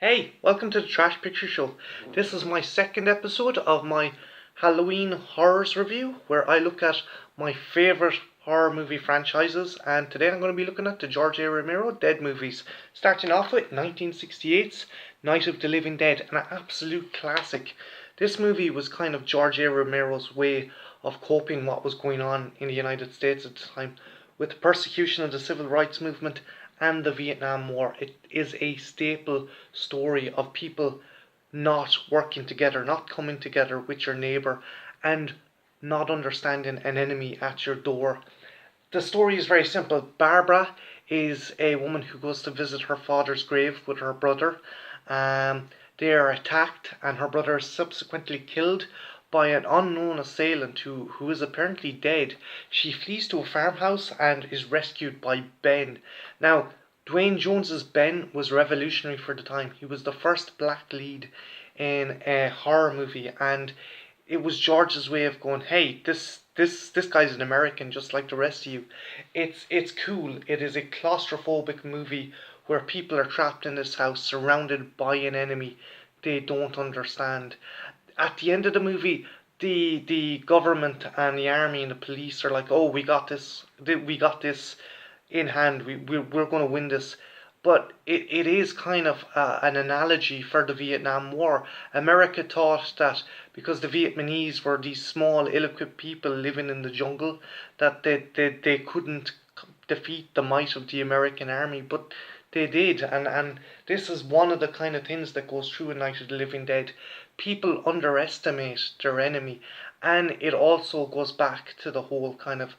Hey, welcome to the Trash Picture Show. This is my second episode of my Halloween horrors review, where I look at my favourite horror movie franchises, and today I'm going to be looking at the George A. Romero Dead movies, starting off with 1968's Night of the Living Dead, an absolute classic. This movie was kind of George A. Romero's way of coping what was going on in the United States at the time with the persecution of the civil rights movement and the Vietnam War. It is a staple story of people not working together, not coming together with your neighbour, and not understanding an enemy at your door. The story is very simple. Barbara is a woman who goes to visit her father's grave with her brother. They are attacked, and her brother is subsequently killed by an unknown assailant who is apparently dead. She flees to a farmhouse and is rescued by Ben. Now, Dwayne Jones's Ben was revolutionary for the time. He was the first black lead in a horror movie, and it was George's way of going, hey, this guy's an American just like the rest of you. It's cool. It is a claustrophobic movie where people are trapped in this house surrounded by an enemy they don't understand. At the end of the movie, the government and the army and the police are like, oh, we got this in hand. We're going to win this. But it is kind of an analogy for the Vietnam War. America thought that because the Vietnamese were these small, ill-equipped people living in the jungle, that they couldn't defeat the might of the American army. But they did. And this is one of the kind of things that goes through in Night of the Living Dead. People underestimate their enemy. And it also goes back to the whole kind of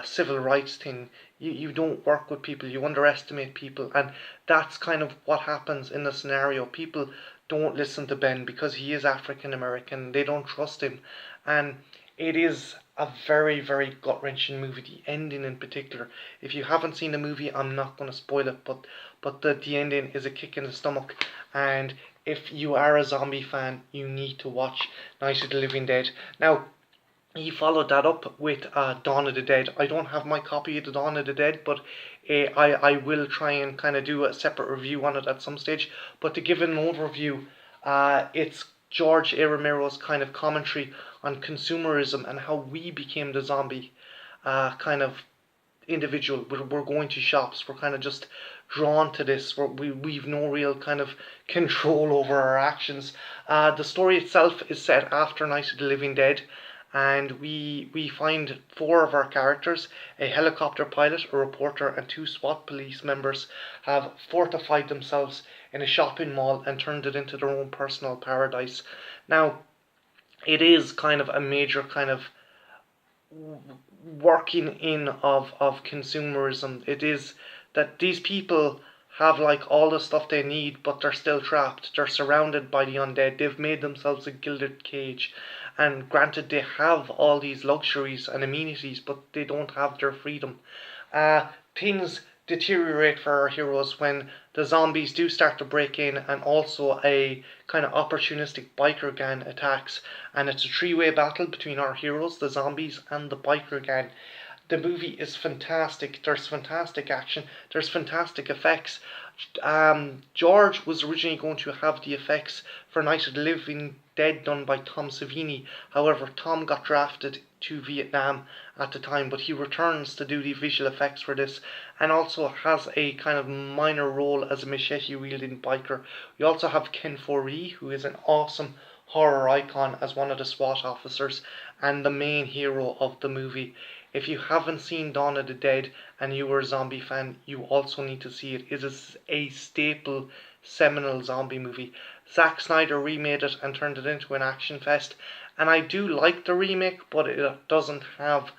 civil rights thing. You don't work with people, you underestimate people, and that's kind of what happens in the scenario. People don't listen to Ben because he is African American, they don't trust him, and it is a very, very gut wrenching movie. The ending, in particular, if you haven't seen the movie, I'm not going to spoil it, but the ending is a kick in the stomach, and if you are a zombie fan, you need to watch Night of the Living Dead. Now, he followed that up with Dawn of the Dead. I don't have my copy of the Dawn of the Dead, but I will try and kind of do a separate review on it at some stage. But to give an overview, it's George A. Romero's kind of commentary on consumerism and how we became the zombie kind of individual. We're going to shops. We're kind of just drawn to this. We've no real kind of control over our actions. The story itself is set after Night of the Living Dead, and we find four of our characters: a helicopter pilot, a reporter, and two SWAT police members have fortified themselves in a shopping mall and turned it into their own personal paradise. Now, it is kind of a major kind of working in of consumerism. It is that these people have like all the stuff they need, but they're still trapped. They're surrounded by the undead. They've made themselves a gilded cage. And granted, they have all these luxuries and amenities, but they don't have their freedom. Things deteriorate for our heroes when the zombies do start to break in, and also a kind of opportunistic biker gang attacks. And it's a three-way battle between our heroes, the zombies, and the biker gang. The movie is fantastic. There's fantastic action. There's fantastic effects. George was originally going to have the effects for Night of the Living Dead done by Tom Savini. However, Tom got drafted to Vietnam at the time, but he returns to do the visual effects for this, and also has a kind of minor role as a machete wielding biker. We also have Ken Foree, who is an awesome horror icon as one of the SWAT officers and the main hero of the movie. If you haven't seen Dawn of the Dead and you were a zombie fan, you also need to see it. It is a staple, seminal zombie movie. Zack Snyder remade it and turned it into an action fest, and I do like the remake, but it doesn't have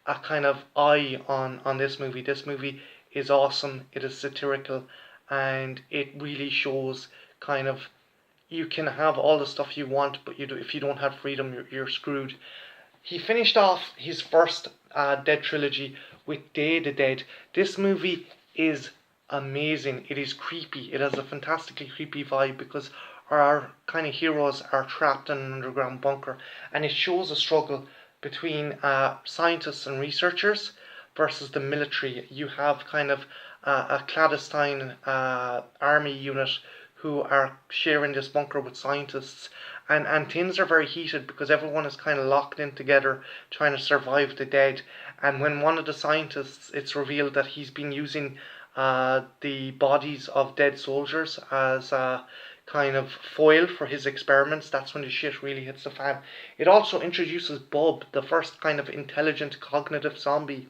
a kind of eye on this movie. This movie is awesome, it is satirical, and it really shows kind of you can have all the stuff you want, but if you don't have freedom, you're screwed. He finished off his first Dead trilogy with Day of the Dead. This movie is amazing. It is creepy. It has a fantastically creepy vibe because our kind of heroes are trapped in an underground bunker, and it shows a struggle between scientists and researchers versus the military. You have kind of a clandestine army unit who are sharing this bunker with scientists. And things are very heated because everyone is kind of locked in together trying to survive the dead. And when one of the scientists, it's revealed that he's been using the bodies of dead soldiers as a kind of foil for his experiments, that's when the shit really hits the fan. It also introduces Bub, the first kind of intelligent cognitive zombie.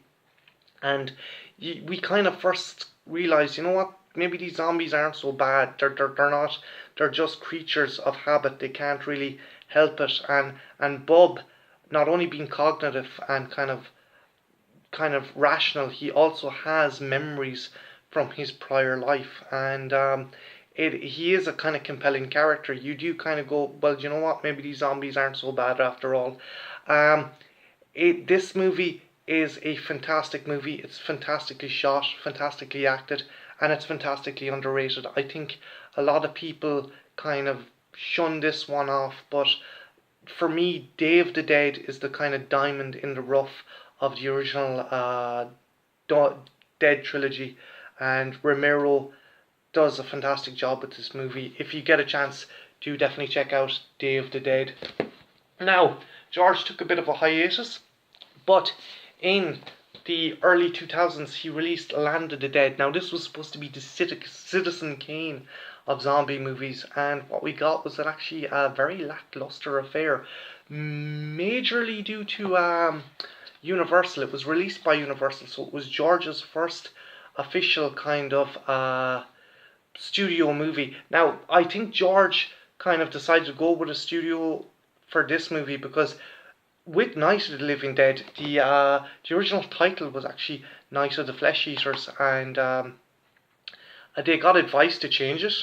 And we kind of first realize, you know what, maybe these zombies aren't so bad. They're not, they're just creatures of habit. They can't really help it. And Bub, not only being cognitive and kind of rational, he also has memories from his prior life. And he is a kind of compelling character. You do kind of go, well, you know what, maybe these zombies aren't so bad after all. Um, this movie is a fantastic movie. It's fantastically shot, fantastically acted, and it's fantastically underrated. I think a lot of people kind of shun this one off, but for me, Day of the Dead is the kind of diamond in the rough of the original Dead trilogy, and Romero does a fantastic job with this movie. If you get a chance, do definitely check out Day of the Dead. Now, George took a bit of a hiatus, but in the early 2000s he released Land of the Dead. Now, this was supposed to be the Citizen Kane of zombie movies, and what we got was actually a very lackluster affair, majorly due to Universal. It was released by Universal, so it was George's first official kind of studio movie. Now, I think George kind of decided to go with a studio for this movie because with Night of the Living Dead, the original title was actually Night of the Flesh Eaters, and they got advice to change it.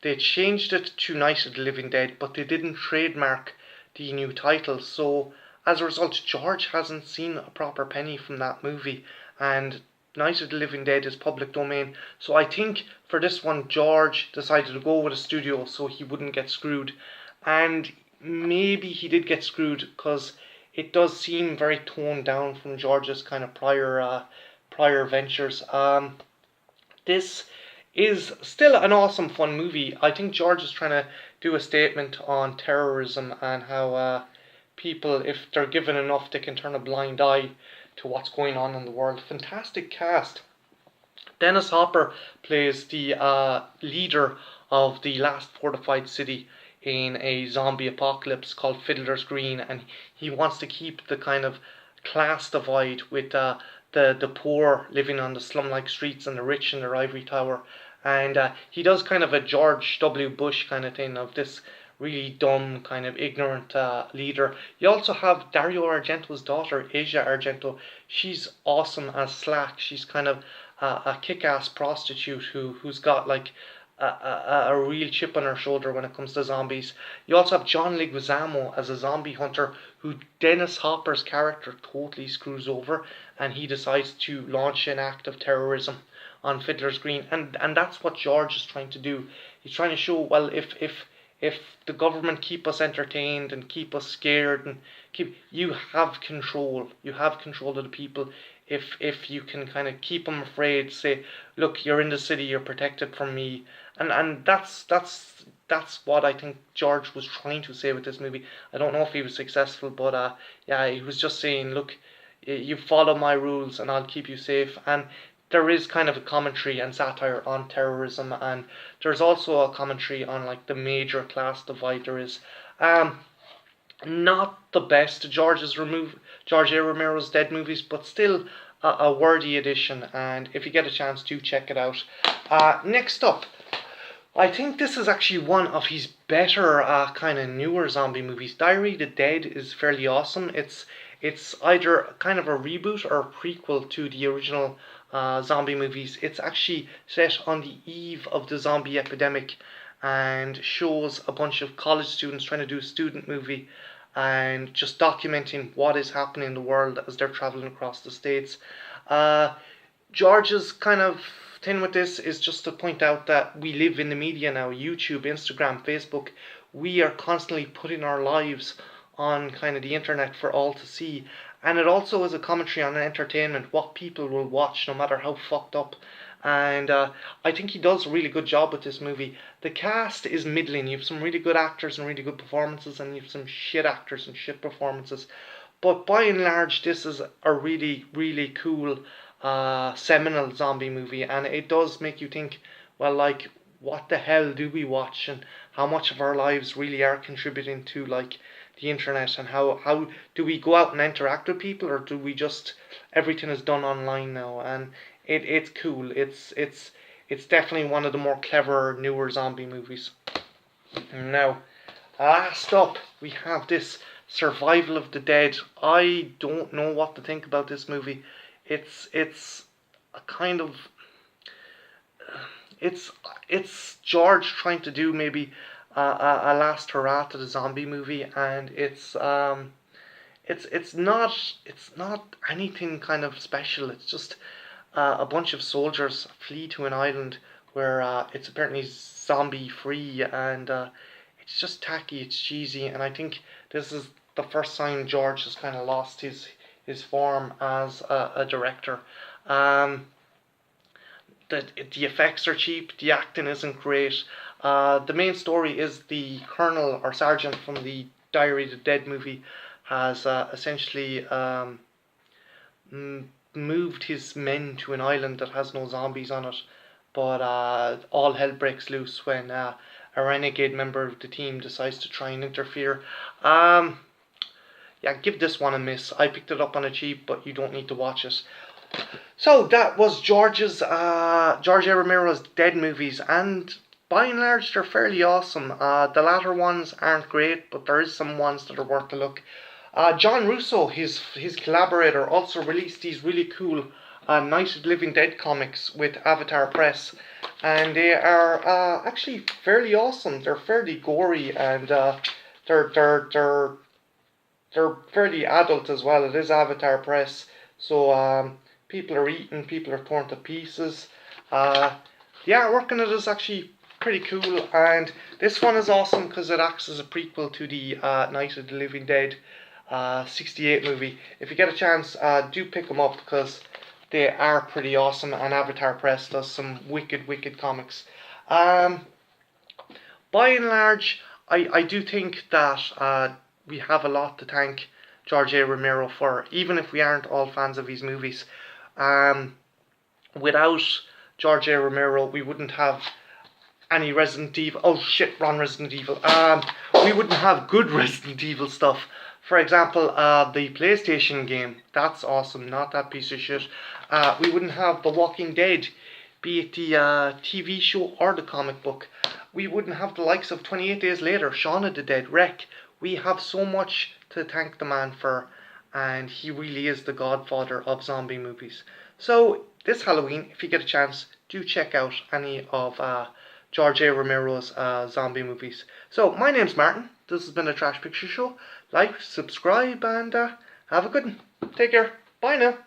They changed it to Night of the Living Dead, but they didn't trademark the new title. So as a result, George hasn't seen a proper penny from that movie, and Night of the Living Dead is public domain. So I think for this one, George decided to go with a studio so he wouldn't get screwed. And maybe he did get screwed because it does seem very toned down from George's kind of prior ventures. This is still an awesome, fun movie. I think George is trying to do a statement on terrorism and how people, if they're given enough, they can turn a blind eye to what's going on in the world. Fantastic cast. Dennis Hopper plays the leader of the last fortified city in a zombie apocalypse called Fiddler's Green, and he wants to keep the kind of class divide with the poor living on the slum-like streets and the rich in their ivory tower. And he does kind of a George W. Bush kind of thing of this really dumb, kind of ignorant leader. You also have Dario Argento's daughter, Asia Argento. She's awesome as Slack. She's kind of a kick-ass prostitute who's got like a real chip on her shoulder when it comes to zombies. You also have John Leguizamo as a zombie hunter who Dennis Hopper's character totally screws over, and he decides to launch an act of terrorism on Fiddler's Green, and that's what George is trying to do. He's trying to show, well, if the government keep us entertained and keep us scared and you have control of the people. If you can kind of keep them afraid, say, look, you're in the city, you're protected from me, and that's what I think George was trying to say with this movie. I don't know if he was successful, but yeah, he was just saying, look, you follow my rules and I'll keep you safe. And there is kind of a commentary and satire on terrorism, and there's also a commentary on like the major class divide there is. Not the best George A. Romero's Dead movies, but still a worthy addition, and if you get a chance, do check it out. Next up, I think this is actually one of his better kind of newer zombie movies. Diary of the Dead is fairly awesome. It's either kind of a reboot or a prequel to the original zombie movies. It's actually set on the eve of the zombie epidemic and shows a bunch of college students trying to do a student movie and just documenting what is happening in the world as they're traveling across the states. George's kind of thing with this is just to point out that we live in the media now, YouTube, Instagram, Facebook. We are constantly putting our lives on kind of the internet for all to see. And it also is a commentary on entertainment, what people will watch no matter how fucked up and I think he does a really good job with this movie. The cast is middling. You have some really good actors and really good performances, and you have some shit actors and shit performances. But by and large, this is a really, really cool, seminal zombie movie, and it does make you think, well, like, what the hell do we watch, and how much of our lives really are contributing to, like, the internet, and how do we go out and interact with people, or do we just, everything is done online now, and it's cool. It's definitely one of the more clever, newer zombie movies. Now, last up, we have this Survival of the Dead. I don't know what to think about this movie. It's a kind of it's George trying to do maybe a last hurrah to the zombie movie, and it's not anything kind of special. It's just a bunch of soldiers flee to an island where it's apparently zombie free, and it's just tacky, it's cheesy, and I think this is the first time George has kind of lost his form as a director. Um, the effects are cheap, the acting isn't great. The main story is the colonel or sergeant from the Diary of the Dead movie has essentially moved his men to an island that has no zombies on it, but all hell breaks loose when a renegade member of the team decides to try and interfere. Yeah, give this one a miss. I picked it up on a cheap, but you don't need to watch it. So that was George A. Romero's Dead movies, and by and large they're fairly awesome. The latter ones aren't great, but there is some ones that are worth a look. John Russo, his collaborator, also released these really cool Night of the Living Dead comics with Avatar Press, and they are actually fairly awesome. They're fairly gory, and they're fairly adult as well. It is Avatar Press, so people are eaten, people are torn to pieces. The artwork in it is actually pretty cool, and this one is awesome because it acts as a prequel to the Night of the Living Dead 68 movie. If you get a chance, do pick them up because they are pretty awesome, and Avatar Press does some wicked comics. By and large, I do think that we have a lot to thank George A. Romero for, even if we aren't all fans of his movies. Without George A. Romero, we wouldn't have any Resident Evil. Oh shit, wrong Resident Evil. We wouldn't have good Resident Evil stuff. For example, the PlayStation game. That's awesome, not that piece of shit. We wouldn't have The Walking Dead, be it the TV show or the comic book. We wouldn't have the likes of 28 Days Later, Shaun of the Dead, Wreck. We have so much to thank the man for, and he really is the godfather of zombie movies. So this Halloween, if you get a chance, do check out any of George A. Romero's zombie movies. So my name's Martin. This has been a Trash Picture Show. Like, subscribe, and have a good one. Take care. Bye now.